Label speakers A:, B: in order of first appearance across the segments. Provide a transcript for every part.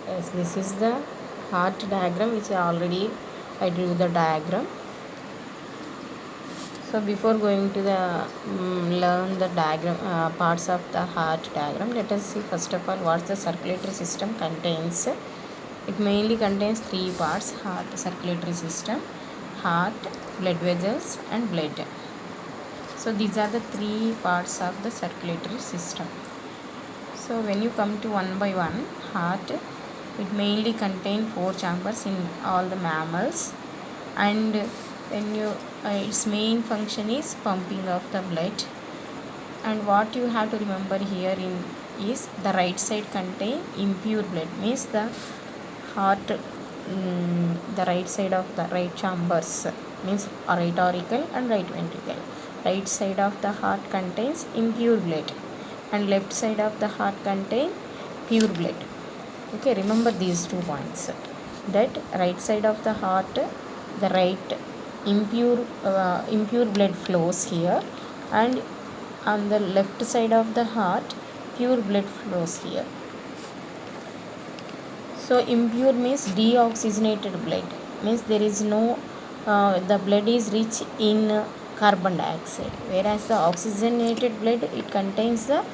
A: Yes, this is the heart diagram which I drew the diagram. So before going to the learn the diagram parts of the heart diagram, let us see first of all what the circulatory system contains. It mainly contains three parts: heart, circulatory system, heart, blood vessels, and blood. So these are the three parts of the circulatory system. So when you come to one by one, heart, it mainly contains four chambers in all the mammals, and when you its main function is pumping of the blood. And what you have to remember here is the right side contain impure blood, means the heart, the right side of the right chambers means right auricle and right ventricle. Right side of the heart contains impure blood and left side of the heart contain pure blood. Okay, remember these 2 points, that right side of the heart, the right impure blood flows here, and on the left side of the heart pure blood flows here. So impure means deoxygenated blood, means there is no the blood is rich in carbon dioxide, whereas the oxygenated blood, it contains the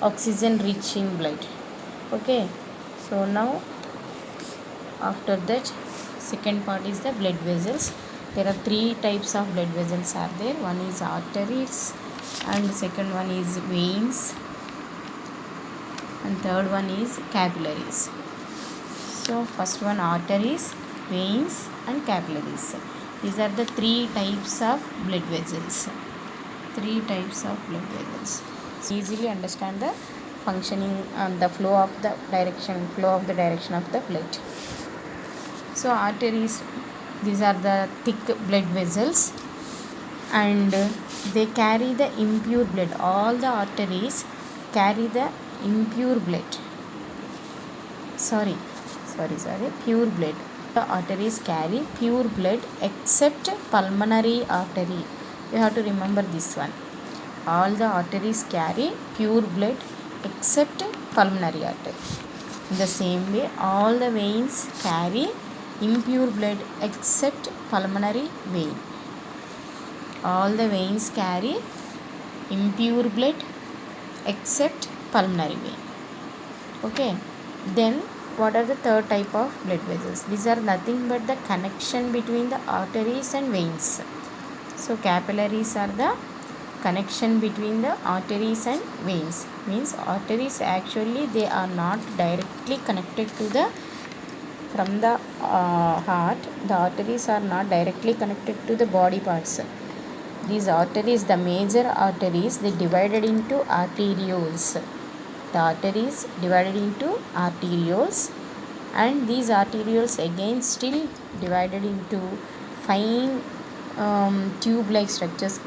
A: oxygen rich in blood. Okay, so now after that, second part is the blood vessels. There are three types of blood vessels are there. One is arteries, and second one is veins, and third one is capillaries. So first one, arteries, veins, and capillaries. These are the three types of blood vessels. Three types of blood vessels. So easily understand the functioning and the flow of the direction of the blood. So arteries, these are the thick blood vessels, and they carry the impure blood. All the arteries carry the impure blood. Pure blood. The arteries carry pure blood except pulmonary artery. You have to remember this one. All the arteries carry pure blood except pulmonary artery. In the same way, all the veins carry impure blood except pulmonary vein. All the veins carry impure blood except pulmonary vein. Okay, then what are the third type of blood vessels? These are nothing but the connection between the arteries and veins. So capillaries are the connection between the arteries and veins. Means arteries, actually they are not directly connected to the from the heart. The arteries are not directly connected to the body parts. These arteries, the major arteries, they divided into arterioles. The arteries divided into arterioles, and these arterioles again still divided into fine tube like structures